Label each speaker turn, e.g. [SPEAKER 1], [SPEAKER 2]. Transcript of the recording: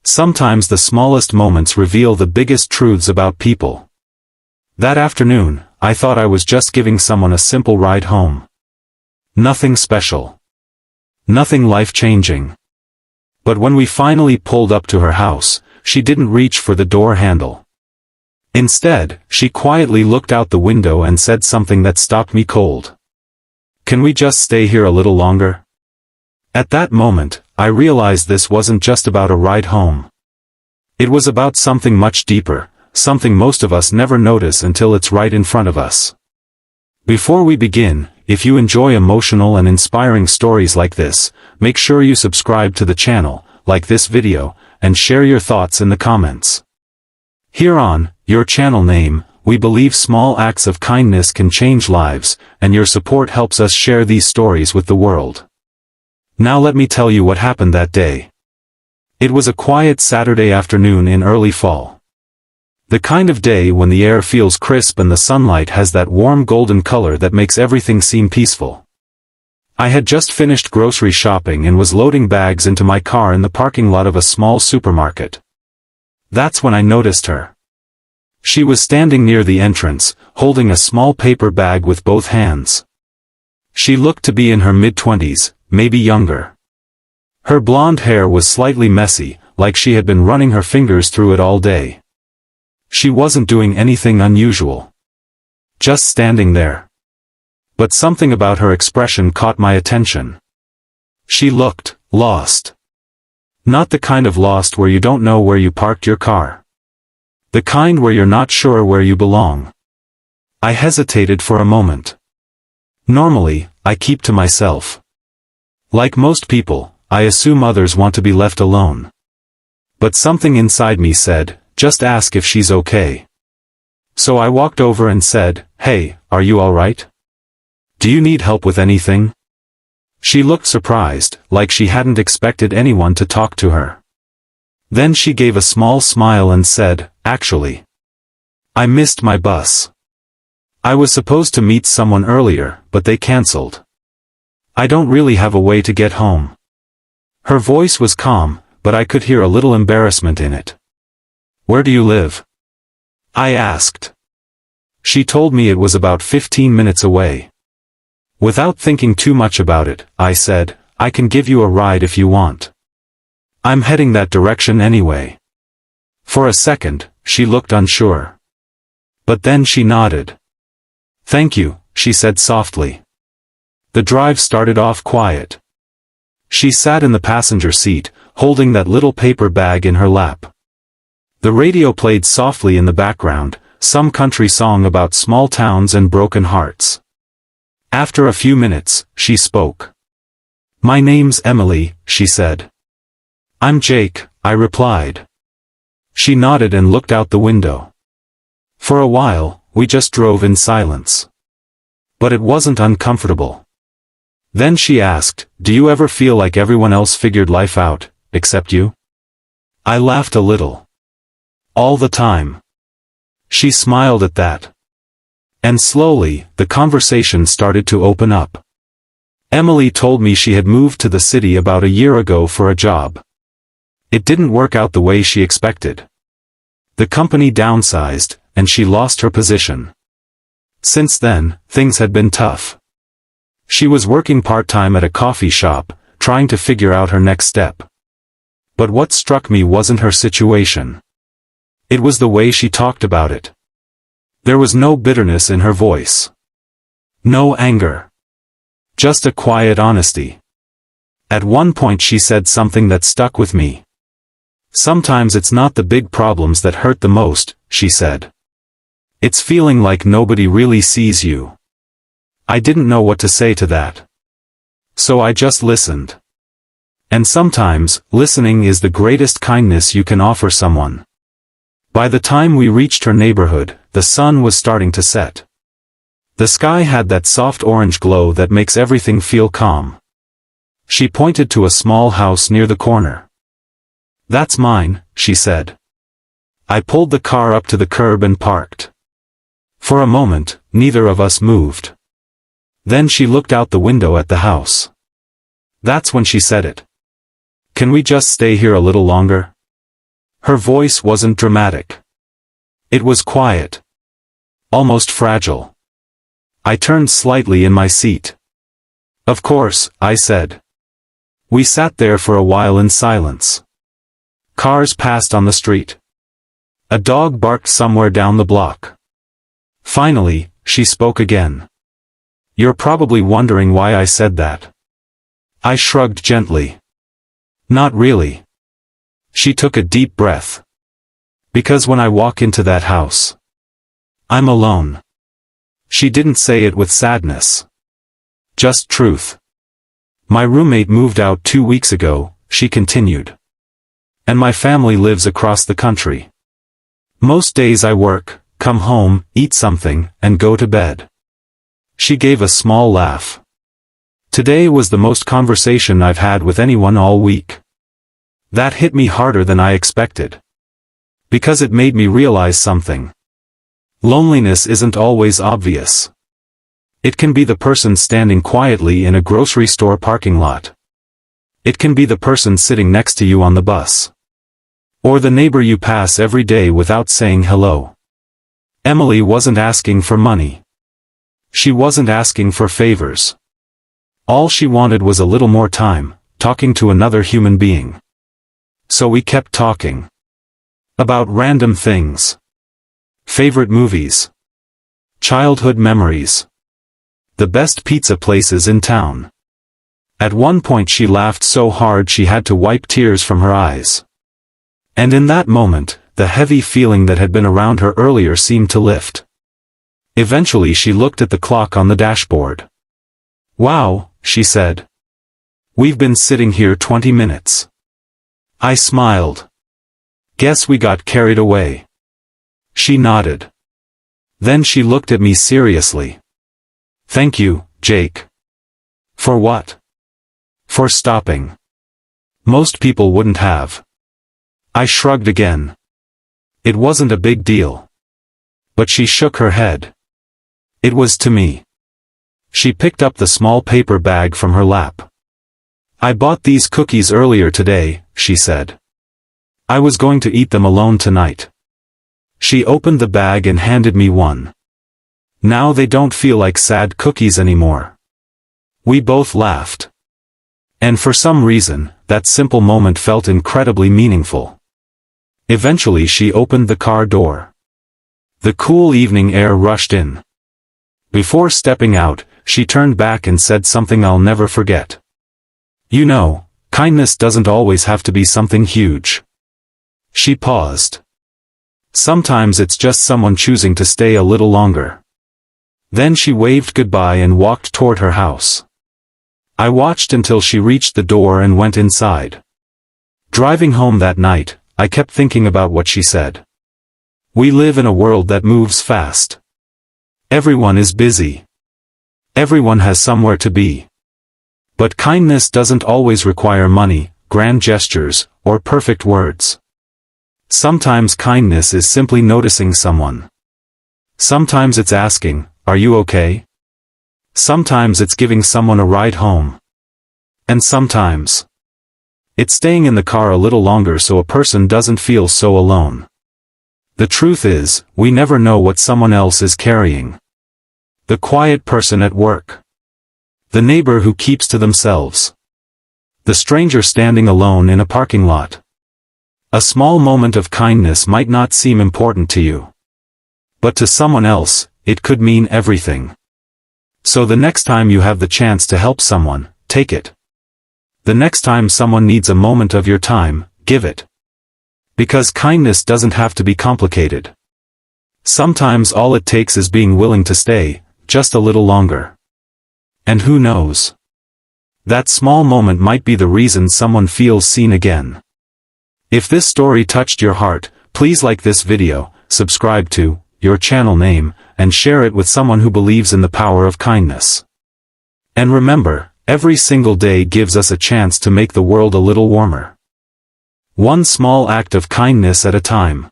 [SPEAKER 1] Sometimes the smallest moments reveal the biggest truths about people. That afternoon, I thought I was just giving someone a simple ride home. Nothing special. Nothing life-changing. But when we finally pulled up to her house, she didn't reach for the door handle. Instead, she quietly looked out the window and said something that stopped me cold. "Can we just stay here a little longer?" At that moment, I realized this wasn't just about a ride home. It was about something much deeper, something most of us never notice until it's right in front of us. Before we begin, if you enjoy emotional and inspiring stories like this, make sure you subscribe to the channel, like this video, and share your thoughts in the comments. Here on your channel name, we believe small acts of kindness can change lives, and your support helps us share these stories with the world. Now let me tell you what happened that day. It was a quiet Saturday afternoon in early fall. The kind of day when the air feels crisp and the sunlight has that warm golden color that makes everything seem peaceful. I had just finished grocery shopping and was loading bags into my car in the parking lot of a small supermarket. That's when I noticed her. She was standing near the entrance, holding a small paper bag with both hands. She looked to be in her mid-20s, maybe younger. Her blonde hair was slightly messy, like she had been running her fingers through it all day. She wasn't doing anything unusual. Just standing there. But something about her expression caught my attention. She looked lost. Not the kind of lost where you don't know where you parked your car. The kind where you're not sure where you belong. I hesitated for a moment. Normally, I keep to myself. Like most people, I assume others want to be left alone. But something inside me said, just ask if she's okay. So I walked over and said, "Hey, are you all right? Do you need help with anything?" She looked surprised, like she hadn't expected anyone to talk to her. Then she gave a small smile and said, "Actually, I missed my bus. I was supposed to meet someone earlier, but they canceled. I don't really have a way to get home." Her voice was calm, but I could hear a little embarrassment in it. "Where do you live?" I asked. She told me it was about 15 minutes away. Without thinking too much about it, I said, "I can give you a ride if you want. I'm heading that direction anyway." For a second, she looked unsure. But then she nodded. "Thank you," she said softly. The drive started off quiet. She sat in the passenger seat, holding that little paper bag in her lap. The radio played softly in the background, some country song about small towns and broken hearts. After a few minutes, she spoke. "My name's Emily," she said. "I'm Jake," I replied. She nodded and looked out the window. For a while, we just drove in silence. But it wasn't uncomfortable. Then she asked, "Do you ever feel like everyone else figured life out, except you?" I laughed a little. "All the time." She smiled at that. And slowly, the conversation started to open up. Emily told me she had moved to the city about a year ago for a job. It didn't work out the way she expected. The company downsized, and she lost her position. Since then, things had been tough. She was working part-time at a coffee shop, trying to figure out her next step. But what struck me wasn't her situation. It was the way she talked about it. There was no bitterness in her voice. No anger. Just a quiet honesty. At one point she said something that stuck with me. "Sometimes it's not the big problems that hurt the most," she said. "It's feeling like nobody really sees you." I didn't know what to say to that. So I just listened. And sometimes, listening is the greatest kindness you can offer someone. By the time we reached her neighborhood, the sun was starting to set. The sky had that soft orange glow that makes everything feel calm. She pointed to a small house near the corner. "That's mine," she said. I pulled the car up to the curb and parked. For a moment, neither of us moved. Then she looked out the window at the house. That's when she said it. "Can we just stay here a little longer?" Her voice wasn't dramatic. It was quiet. Almost fragile. I turned slightly in my seat. "Of course," I said. We sat there for a while in silence. Cars passed on the street. A dog barked somewhere down the block. Finally, she spoke again. "You're probably wondering why I said that." I shrugged gently. "Not really." She took a deep breath. "Because when I walk into that house, I'm alone." She didn't say it with sadness. Just truth. "My roommate moved out 2 weeks ago," she continued. "And my family lives across the country. Most days I work, come home, eat something, and go to bed." She gave a small laugh. "Today was the most conversation I've had with anyone all week." That hit me harder than I expected. Because it made me realize something. Loneliness isn't always obvious. It can be the person standing quietly in a grocery store parking lot. It can be the person sitting next to you on the bus. Or the neighbor you pass every day without saying hello. Emily wasn't asking for money. She wasn't asking for favors. All she wanted was a little more time, talking to another human being. So we kept talking. About random things. Favorite movies. Childhood memories. The best pizza places in town. At one point she laughed so hard she had to wipe tears from her eyes. And in that moment, the heavy feeling that had been around her earlier seemed to lift. Eventually she looked at the clock on the dashboard. "Wow," she said. "We've been sitting here 20 minutes. I smiled. "Guess we got carried away." She nodded. Then she looked at me seriously. "Thank you, Jake." "For what?" "For stopping. Most people wouldn't have." I shrugged again. It wasn't a big deal. But she shook her head. "It was to me." She picked up the small paper bag from her lap. "I bought these cookies earlier today," she said. "I was going to eat them alone tonight." She opened the bag and handed me one. "Now they don't feel like sad cookies anymore." We both laughed. And for some reason, that simple moment felt incredibly meaningful. Eventually she opened the car door. The cool evening air rushed in. Before stepping out, she turned back and said something I'll never forget. "You know, kindness doesn't always have to be something huge." She paused. "Sometimes it's just someone choosing to stay a little longer." Then she waved goodbye and walked toward her house. I watched until she reached the door and went inside. Driving home that night, I kept thinking about what she said. We live in a world that moves fast. Everyone is busy. Everyone has somewhere to be. But kindness doesn't always require money, grand gestures, or perfect words. Sometimes kindness is simply noticing someone. Sometimes it's asking, "Are you okay?" Sometimes it's giving someone a ride home. And sometimes it's staying in the car a little longer so a person doesn't feel so alone. The truth is, we never know what someone else is carrying. The quiet person at work. The neighbor who keeps to themselves. The stranger standing alone in a parking lot. A small moment of kindness might not seem important to you. But to someone else, it could mean everything. So the next time you have the chance to help someone, take it. The next time someone needs a moment of your time, give it. Because kindness doesn't have to be complicated. Sometimes all it takes is being willing to stay, just a little longer. And who knows? That small moment might be the reason someone feels seen again. If this story touched your heart, please like this video, subscribe to your channel name, and share it with someone who believes in the power of kindness. And remember, every single day gives us a chance to make the world a little warmer. One small act of kindness at a time.